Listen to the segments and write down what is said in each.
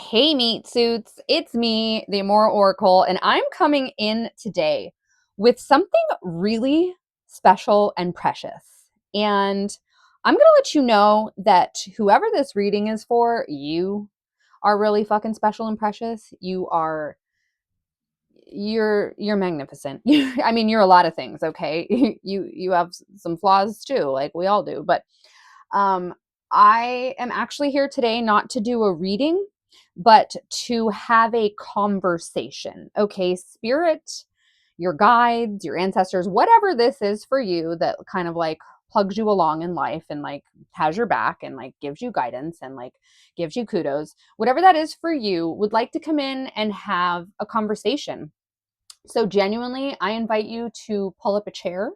Hey, meat suits. It's me, the Immoral Oracle, and I'm coming in today with something really special and precious. And I'm going to let you know that whoever this reading is for, you are really fucking special and precious. You're magnificent. I mean, you're a lot of things, okay? You have some flaws too, like we all do, but um, I am actually here today not to do a reading, but to have a conversation. Okay, spirit, your guides, your ancestors, whatever this is for you that kind of like plugs you along in life and like has your back and like gives you guidance and like gives you kudos, whatever that is for you, would like to come in and have a conversation. So, genuinely, I invite you to pull up a chair.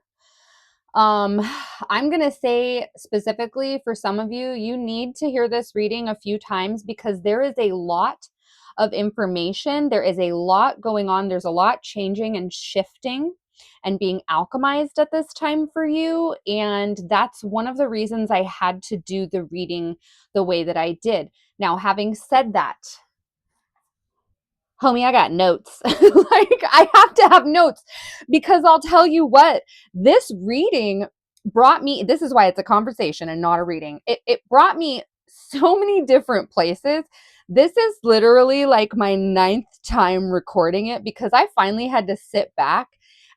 um, I'm going to say specifically for some of you, you need to hear this reading a few times because there is a lot of information. There is a lot going on. There's a lot changing and shifting and being alchemized at this time for you. And that's one of the reasons I had to do the reading the way that I did. Now, having said that, homie, I got notes. Like, I have to have notes because I'll tell you what, this reading brought me, this is why it's a conversation and not a reading. It brought me so many different places. This is literally like my ninth time recording it because I finally had to sit back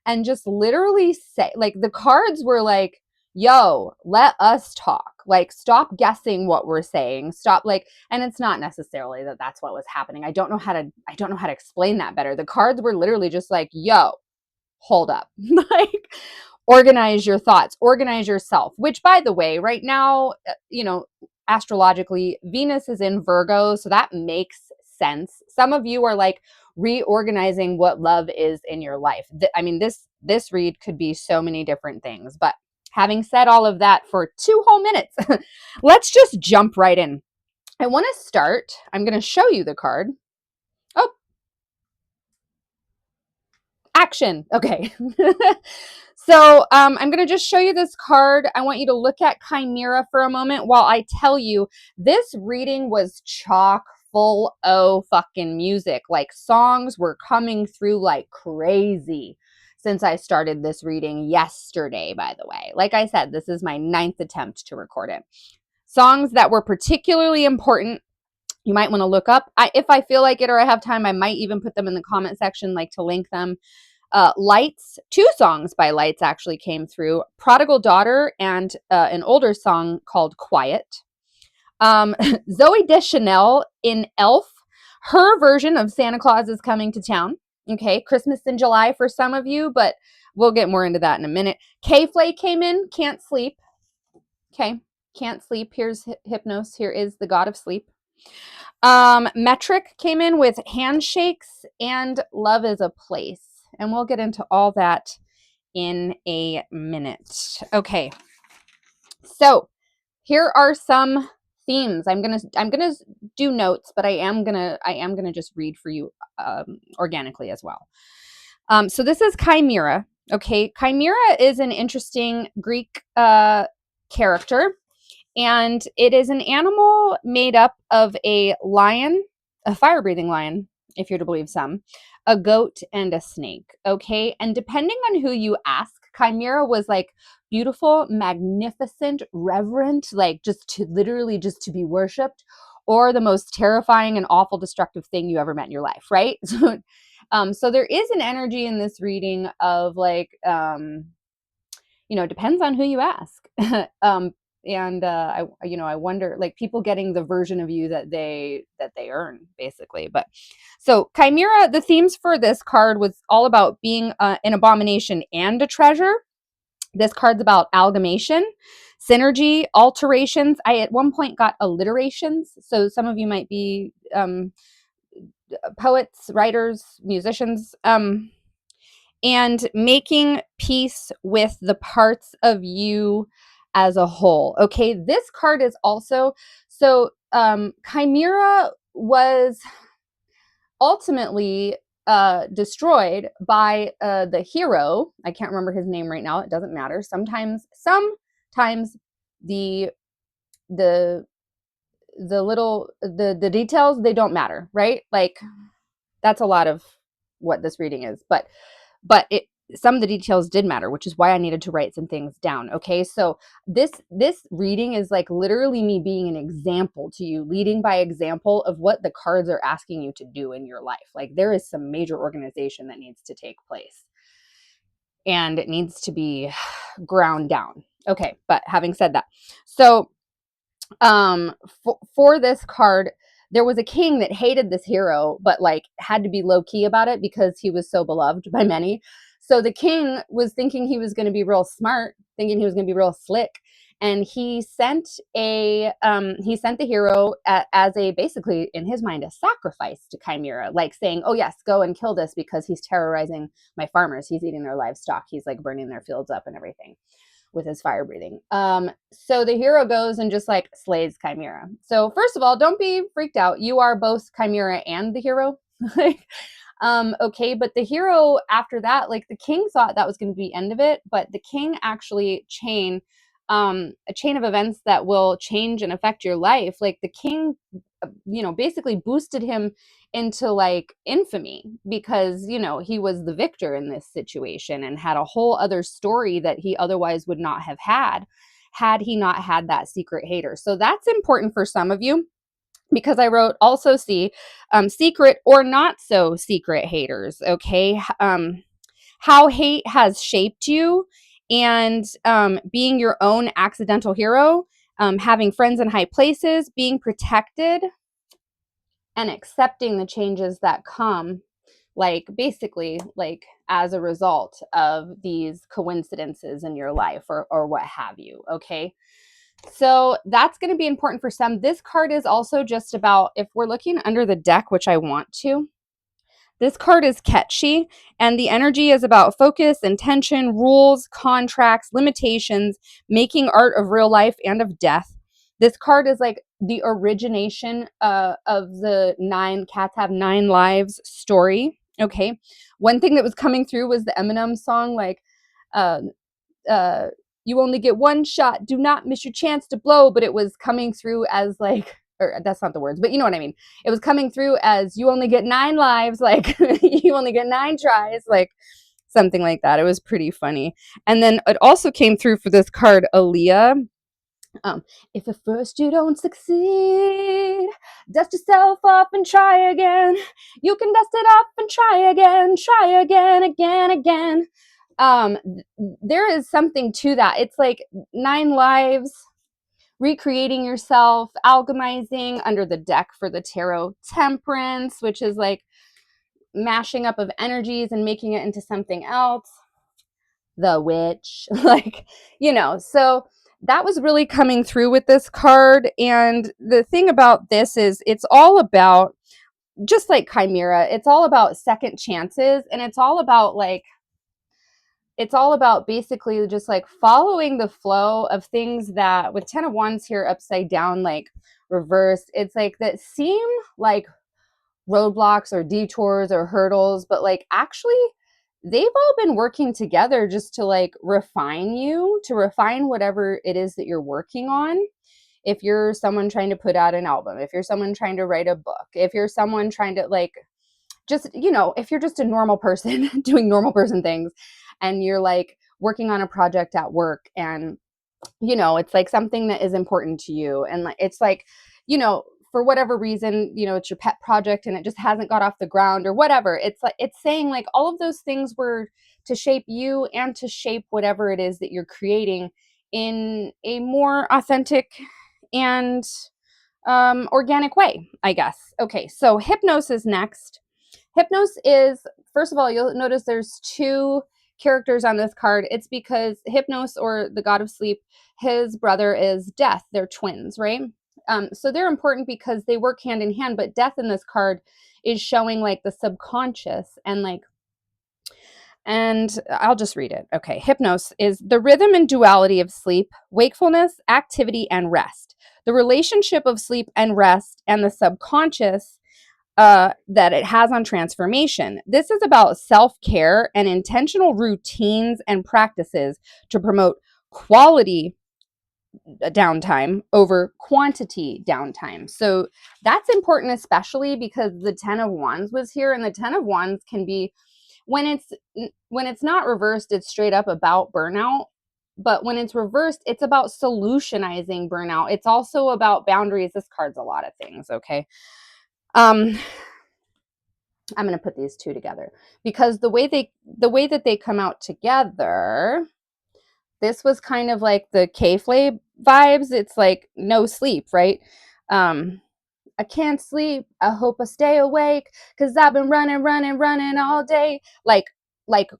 and just literally say, like, the cards were like, yo, let us talk. Like, stop guessing what we're saying. Stop, like, and it's not necessarily that that's what was happening. I don't know how to explain that better. The cards were literally just like, yo, hold up. Like, organize your thoughts, organize yourself, which, by the way, right now, astrologically, Venus is in Virgo, so that makes sense. Some of you are like reorganizing what love is in your life. I mean, this read could be so many different things, but having said all of that for 2 whole minutes, let's just jump right in. I want to start. I'm going to show you the card. Oh, action. Okay. So I'm going to just show you this card. I want you to look at Chimera for a moment while I tell you this reading was chock full of fucking music. Like, songs were coming through like crazy since I started this reading yesterday, by the way. Like I said, this is my ninth attempt to record it. Songs that were particularly important, you might want to look up. If I feel like it or I have time, I might even put them in the comment section, like to link them. Lights, 2 songs by Lights actually came through: Prodigal Daughter and an older song called Quiet. Zoe Deschanel in Elf, her version of Santa Claus is Coming to Town. Okay, Christmas in July for some of you, but we'll get more into that in a minute. K-Flay came in, Can't Sleep. Okay, Can't Sleep. Here's Hypnos. Here is the God of Sleep. Metric came in with Handshakes and Love is a Place. And we'll get into all that in a minute. Okay. So here are some themes. I'm gonna do notes, but I am gonna just read for you organically as well. So this is Chimera. Okay, Chimera is an interesting Greek character, and it is an animal made up of a lion, a fire-breathing lion, if you're to believe some, a goat, and a snake. Okay, and depending on who you ask, Chimera was like beautiful, magnificent, reverent, like just to be worshipped, or the most terrifying and awful destructive thing you ever met in your life, right? So there is an energy in this reading of like, depends on who you ask. And I wonder, like, people getting the version of you that they earn, basically. But so Chimera, the themes for this card was all about being an abomination and a treasure. This card's about amalgamation, synergy, alterations. I at one point got alliterations, so some of you might be poets, writers, musicians, and making peace with the parts of you as a whole. Okay, this card is also, so Chimera was ultimately destroyed by the hero. I can't remember his name right now. It doesn't matter. Sometimes the the details, they don't matter, right? Like that's a lot of what this reading is, but some of the details did matter, which is why I needed to write some things down. Okay, so this reading is like literally me being an example to you, leading by example of what the cards are asking you to do in your life. Like there is some major organization that needs to take place, and it needs to be ground down. Okay, but having said that, so for this card, there was a king that hated this hero, but like had to be low key about it because he was so beloved by many. So the king was thinking he was going to be real smart, thinking he was going to be real slick, and he sent the hero as a, basically in his mind, a sacrifice to Chimera, like saying, "Oh yes, go and kill this because he's terrorizing my farmers. He's eating their livestock. He's like burning their fields up and everything with his fire breathing." So the hero goes and just like slays Chimera. So first of all, don't be freaked out. You are both Chimera and the hero. Like, okay, but the hero after that, like the king thought that was going to be the end of it, but the king actually a chain of events that will change and affect your life. Like the king, basically boosted him into like infamy because, he was the victor in this situation and had a whole other story that he otherwise would not have had he not had that secret hater. So that's important for some of you, because I wrote also see secret or not so secret haters. Okay. How hate has shaped you, and being your own accidental hero, having friends in high places, being protected, and accepting the changes that come, like basically like as a result of these coincidences in your life or what have you. Okay. So that's going to be important for some. This card is also just about, if we're looking under the deck, which I want to, this card is catchy, and the energy is about focus, intention, rules, contracts, limitations, making art of real life and of death. This card is like the origination of the 9 Cats Have 9 Lives story. Okay. One thing that was coming through was the Eminem song, like, uh, you only get one shot, do not miss your chance to blow. But it was coming through as like, or that's not the words, but you know what I mean. It was coming through as you only get 9 lives, like you only get 9 tries, like something like that. It was pretty funny. And then it also came through for this card, Aaliyah. If at first you don't succeed, dust yourself off and try again. You can dust it off and try again, again. There is something to that. It's like 9 lives, recreating yourself, alchemizing under the deck for the tarot, Temperance, which is like mashing up of energies and making it into something else, the Witch, like, so that was really coming through with this card. And the thing about this is it's all about, just like Chimera, it's all about second chances, and it's all about basically just like following the flow of things that, with 10 of Wands here upside down, like reversed, it's like that seem like roadblocks or detours or hurdles, but like actually they've all been working together just to like refine you, to refine whatever it is that you're working on. If you're someone trying to put out an album, if you're someone trying to write a book, if you're someone trying to like just, if you're just a normal person doing normal person things, and you're like working on a project at work, and it's like something that is important to you, and like it's like, for whatever reason, it's your pet project and it just hasn't got off the ground or whatever. It's like, it's saying like all of those things were to shape you and to shape whatever it is that you're creating in a more authentic and organic way, I guess. Okay, so Hypnos is next. Hypnos is, first of all, you'll notice there's 2 characters on this card. It's because Hypnos, or the god of sleep, his brother is Death. They're twins, right? So they're important because they work hand in hand, but Death in this card is showing like the subconscious and I'll just read it. Okay. Hypnos is the rhythm and duality of sleep, wakefulness, activity, and rest. The relationship of sleep and rest and the subconscious that it has on transformation. This is about self-care and intentional routines and practices to promote quality downtime over quantity downtime. So that's important, especially because the 10 of Wands was here, and the 10 of Wands can be, when it's not reversed, it's straight up about burnout. But when it's reversed, it's about solutionizing burnout. It's also about boundaries. This card's a lot of things, okay? I'm going to put these two together because the way that they come out together, this was kind of like the K-Flay vibes. It's like no sleep, right? I can't sleep. I hope I stay awake because I've been running all day. Like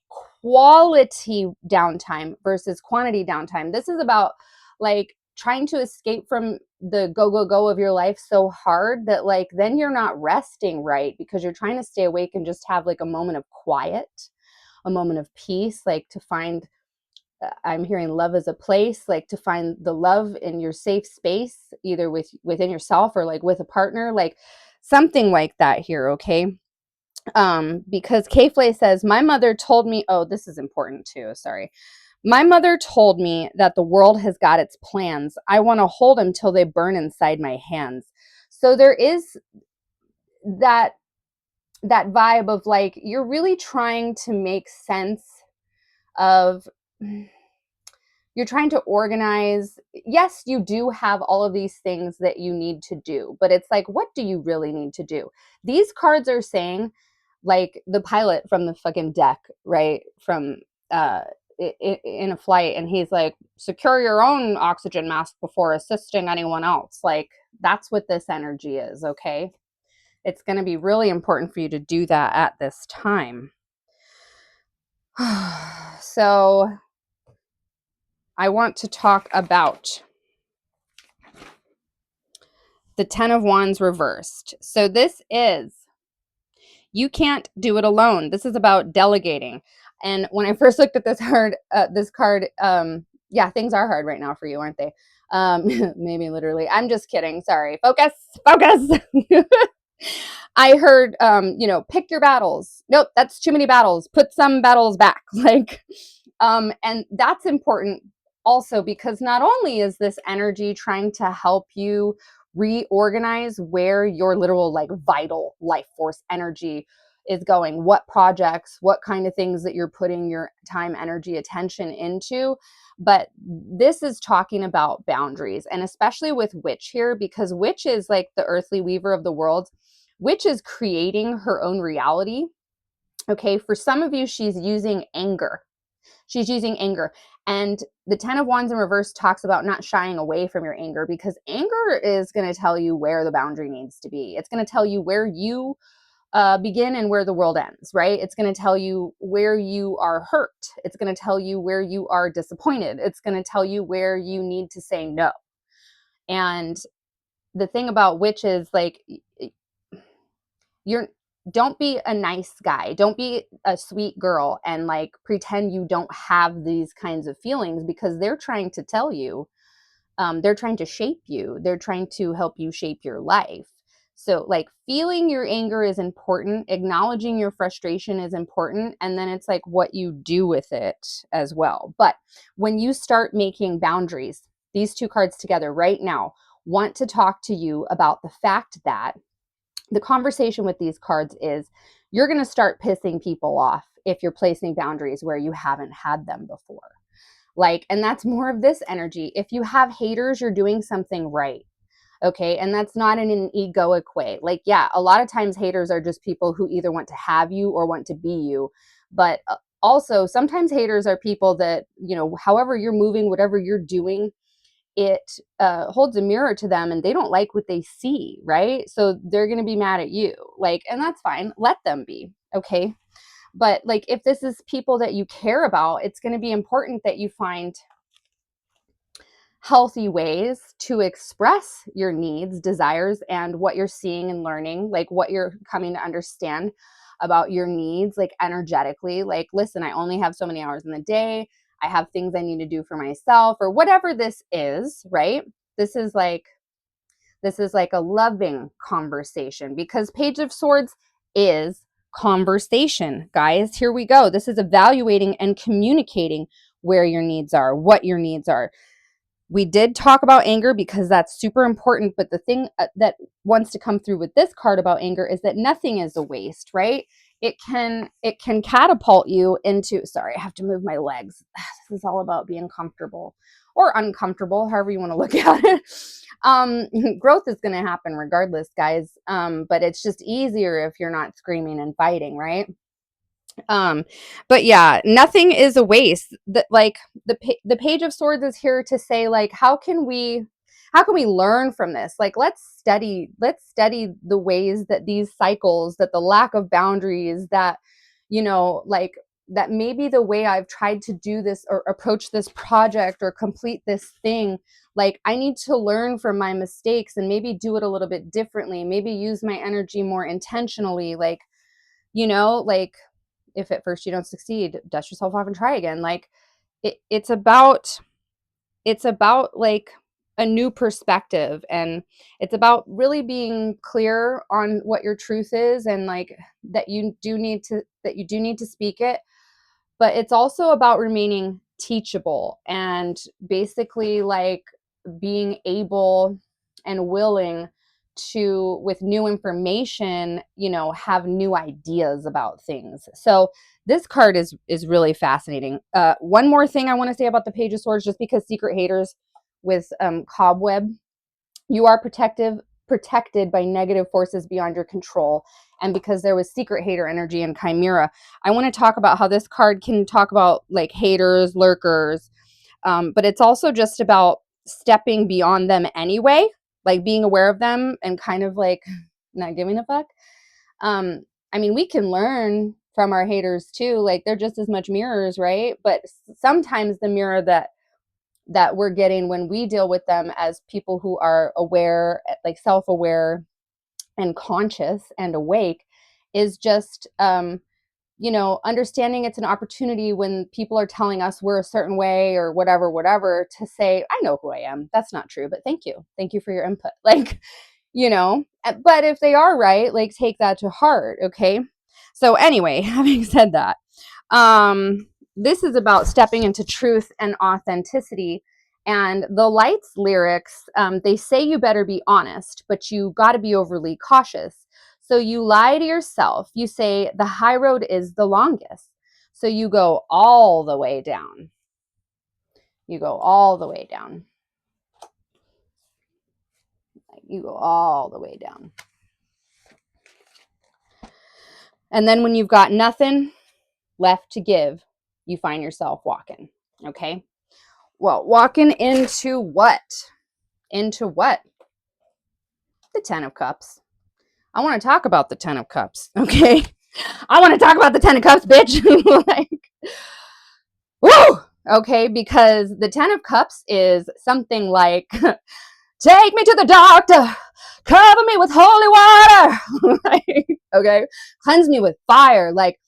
quality downtime versus quantity downtime. This is about like trying to escape from the go of your life so hard that like then you're not resting right because you're trying to stay awake and just have like a moment of quiet, a moment of peace, like to find, I'm hearing love as a place, like to find the love in your safe space, either within yourself or like with a partner, like something like that here, okay? Because K-Flay says, my mother told me, oh, this is important too, sorry. My mother told me that the world has got its plans. I want to hold them till they burn inside my hands. So there is that vibe of like, you're really trying to make sense of, you're trying to organize. Yes, you do have all of these things that you need to do, but it's like, what do you really need to do? These cards are saying, like the pilot from the fucking deck, right? From in a flight, and he's like, secure your own oxygen mask before assisting anyone else. Like, that's what this energy is, okay? It's going to be really important for you to do that at this time. So I want to talk about the 10 of Wands reversed. So this is, you can't do it alone. This is about delegating. And when I first looked at this card, yeah, things are hard right now for you, aren't they? Maybe literally. I'm just kidding. Sorry. Focus. I heard, pick your battles. Nope, that's too many battles. Put some battles back. Like, and that's important also because not only is this energy trying to help you reorganize where your literal like vital life force energy is going, what projects, what kind of things that you're putting your time, energy, attention into. But this is talking about boundaries, and especially with Witch here, because Witch is like the earthly weaver of the world. Witch is creating her own reality. Okay, for some of you, she's using anger. She's using anger. And the 10 of Wands in reverse talks about not shying away from your anger, because anger is going to tell you where the boundary needs to be. It's going to tell you where you begin and where the world ends, right? It's going to tell you where you are hurt. It's going to tell you where you are disappointed. It's going to tell you where you need to say no. And the thing about Witch is like, don't be a nice guy. Don't be a sweet girl and like pretend you don't have these kinds of feelings, because they're trying to tell you, they're trying to shape you. They're trying to help you shape your life. So like feeling your anger is important. Acknowledging your frustration is important. And then it's like what you do with it as well. But when you start making boundaries, these two cards together right now want to talk to you about the fact that the conversation with these cards is, you're going to start pissing people off if you're placing boundaries where you haven't had them before. Like, and that's more of this energy. If you have haters, you're doing something right. Okay. And that's not in an egoic way. Like, yeah, a lot of times haters are just people who either want to have you or want to be you. But also sometimes haters are people that, however you're moving, whatever you're doing, it holds a mirror to them and they don't like what they see, right? So they're going to be mad at you. Like, and that's fine. Let them be. Okay. But like, if this is people that you care about, it's going to be important that you find healthy ways to express your needs, desires, and what you're seeing and learning, like what you're coming to understand about your needs, like energetically. Like, listen, I only have so many hours in the day. I have things I need to do for myself, or whatever this is, right? This is like a loving conversation, because Page of Swords is conversation, guys. Here we go. This is evaluating and communicating where your needs are, what your needs are. We did talk about anger because that's super important, but the thing that wants to come through with this card about anger is that nothing is a waste, right? It can catapult you into, sorry, I have to move my legs. This is all about being comfortable or uncomfortable, however you want to look at it. Growth is going to happen regardless, guys. But it's just easier if you're not screaming and fighting, right? um but yeah, nothing is a waste. That, like, the page of swords is here to say, like, how can we learn from this? Like, let's study the ways that these cycles, that the lack of boundaries, that, like, that maybe the way I've tried to do this or approach this project or complete this thing, like, I need to learn from my mistakes and maybe do it a little bit differently, maybe use my energy more intentionally. Like, like, if at first you don't succeed, dust yourself off and try again. Like, it's about like a new perspective, and it's about really being clear on what your truth is, and like that you do need to speak it. But it's also about remaining teachable and basically, like, being able and willing to, with new information, have new ideas about things. So this card is really fascinating. One more thing I want to say about the Page of Swords, just because secret haters with Cobweb, you are protected by negative forces beyond your control. And because there was secret hater energy in Chimera, I want to talk about how this card can talk about, like, haters, lurkers, but it's also just about stepping beyond them anyway, like being aware of them and kind of like not giving a fuck. um I mean, we can learn from our haters too, like, they're just as much mirrors, right? But sometimes the mirror that we're getting when we deal with them as people who are aware, like self-aware and conscious and awake, is just understanding it's an opportunity when people are telling us we're a certain way or whatever, to say, I know who I am. That's not true, but thank you. Thank you for your input. Like, but if they are right, like, take that to heart. Okay. So anyway, having said that, this is about stepping into truth and authenticity. And the Lights lyrics, they say you better be honest, but you got to be overly cautious. So you lie to yourself. You say the high road is the longest. So you go all the way down. You go all the way down. You go all the way down. And then when you've got nothing left to give, you find yourself walking. Okay. Well, walking into what? Into what? The Ten of Cups. I want to talk about the Ten of Cups. Okay. I want to talk about the Ten of Cups, bitch. Like, woo! Okay, because the Ten of Cups is something like, take me to the doctor, cover me with holy water. Like, okay, cleanse me with fire. Like,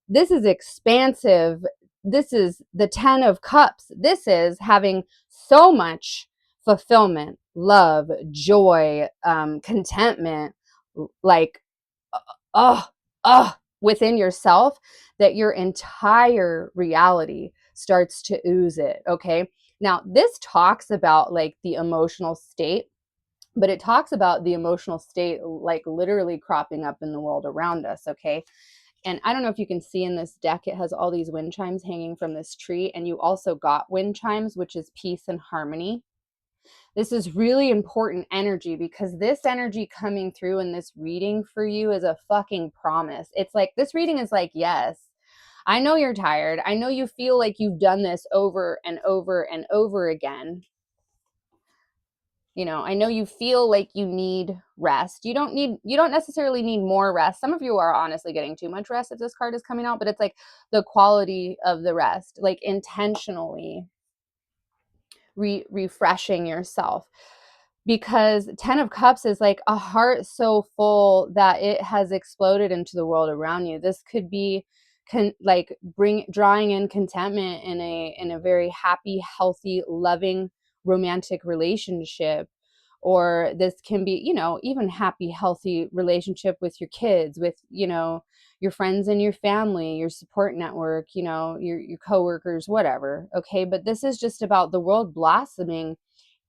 this is expansive. This is the Ten of Cups. This is having so much fulfillment, love, joy, contentment, like, oh, within yourself, that your entire reality starts to ooze it. Okay. Now, this talks about, like, the emotional state, but it talks about the emotional state, like, literally cropping up in the world around us. Okay. And I don't know if you can see in this deck, it has all these wind chimes hanging from this tree. And you also got wind chimes, which is peace and harmony. This is really important energy, because this energy coming through in this reading for you is a fucking promise. It's like, this reading is like, yes, I know you're tired. I know you feel like you've done this over and over and over again. I know you feel like you need rest. You don't necessarily need more rest. Some of you are honestly getting too much rest if this card is coming out, but it's like the quality of the rest, like intentionally refreshing yourself. Because Ten of Cups is like a heart so full that it has exploded into the world around you. This could be like drawing in contentment in a very happy, healthy, loving, romantic relationship, or this can be, even happy, healthy relationship with your kids, with, your friends and your family, your support network, your coworkers, whatever. Okay. But this is just about the world blossoming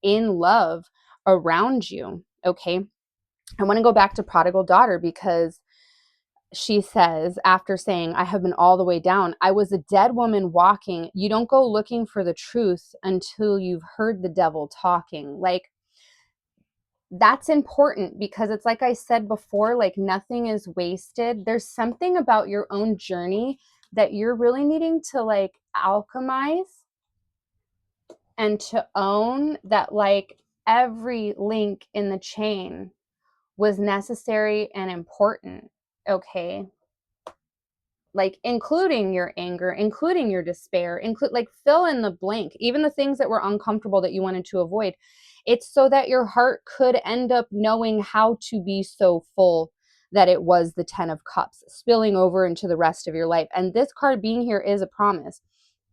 in love around you. Okay. I want to go back to prodigal daughter, because she says, after saying, I have been all the way down, I was a dead woman walking. You don't go looking for the truth until you've heard the devil talking. Like, that's important, because it's like I said before, like, nothing is wasted. There's something about your own journey that you're really needing to like alchemize and to own, that like every link in the chain was necessary and important. Okay. Like, including your anger, including your despair, include, like, fill in the blank, even the things that were uncomfortable that you wanted to avoid. It's so that your heart could end up knowing how to be so full that it was the 10 of cups spilling over into the rest of your life. And this card being here is a promise.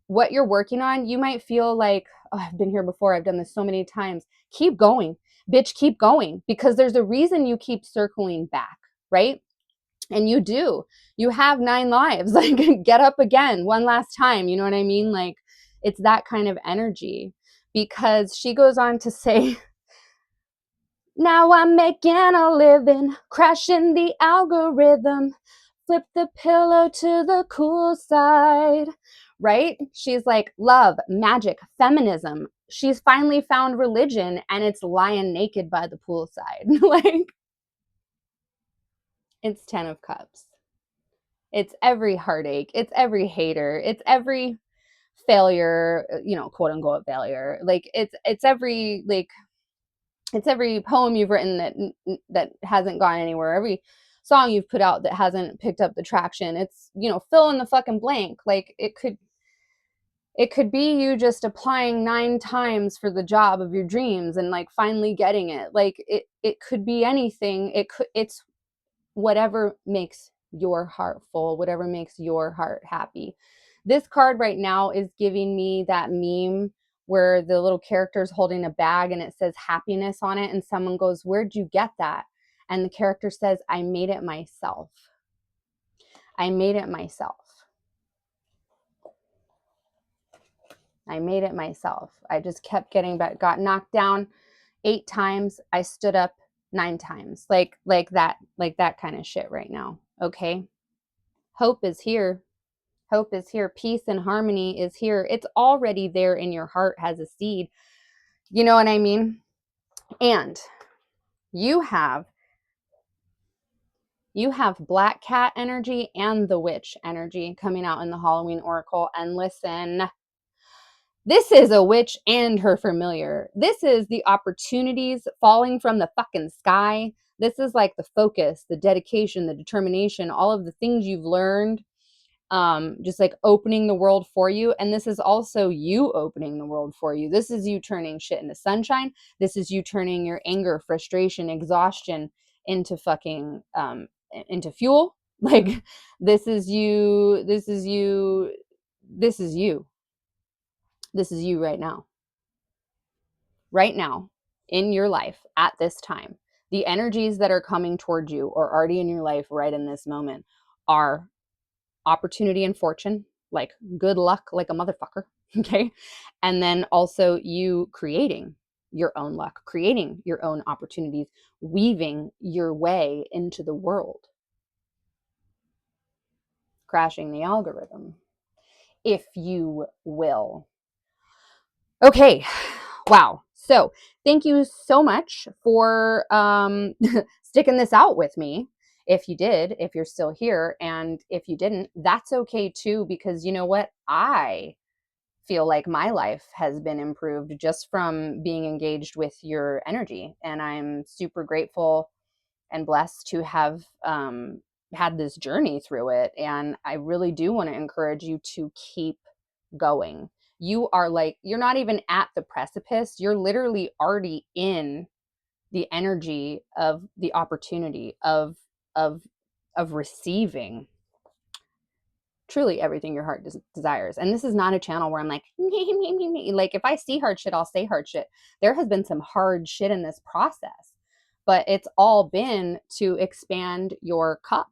What you're working on, you might feel like, oh, I've been here before, I've done this so many times. Keep going, bitch, keep going, because there's a reason you keep circling back, right? And you do. You have 9 lives. Like, get up again one last time. You know what I mean? Like, it's that kind of energy. Because she goes on to say, now I'm making a living, crashing the algorithm, flip the pillow to the cool side, right? She's like, love, magic, feminism. She's finally found religion, and it's lying naked by the poolside. Like, it's 10 of cups. It's every heartache. It's every hater. It's every failure, quote unquote failure. Like, it's every, like, it's every poem you've written that hasn't gone anywhere. Every song you've put out that hasn't picked up the traction. It's, fill in the fucking blank. Like, it could be you just applying 9 times for the job of your dreams and like finally getting it. Like, it could be anything. It's whatever makes your heart full, whatever makes your heart happy. This card right now is giving me that meme where the little character is holding a bag and it says happiness on it, and someone goes, "Where'd you get that?" And the character says, "I made it myself. I made it myself. I made it myself. I just kept getting back, got knocked down 8 times. I stood up 9 times." Like that kind of shit right now. Okay. Hope is here. Hope is here. Peace and harmony is here. It's already there in your heart as a seed. You know what I mean? And you have Black Cat energy and the witch energy coming out in the Halloween Oracle. And listen, this is a witch and her familiar. This is the opportunities falling from the fucking sky. This is like the focus, the dedication, the determination, all of the things you've learned, just like opening the world for you. And this is also you opening the world for you. This is you turning shit into sunshine. This is you turning your anger, frustration, exhaustion into fucking into fuel. Like, this is you, this is you, this is you, this is you right now in your life at this time. The energies that are coming towards you or already in your life right in this moment are opportunity and fortune, like good luck, like a motherfucker. Okay. And then also you creating your own luck, creating your own opportunities, weaving your way into the world, crashing the algorithm, if you will. Okay. Wow. So thank you so much for sticking this out with me. If you did, if you're still here, and if you didn't, that's okay too, because you know what? I feel like my life has been improved just from being engaged with your energy. And I'm super grateful and blessed to have had this journey through it. And I really do want to encourage you to keep going. You are like, you're not even at the precipice. You're literally already in the energy of the opportunity of receiving. truly everything your heart desires. And this is not a channel where I'm like, me, me, me, me. Like if I see hard shit, I'll say hard shit. There has been some hard shit in this process, but it's all been to expand your cup,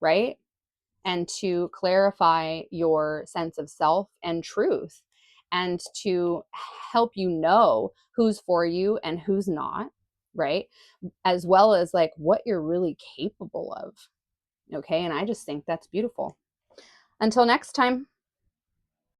right? And to clarify your sense of self and truth, and to help you know who's for you and who's not, right? As well as like what you're really capable of. Okay. And I just think that's beautiful. Until next time.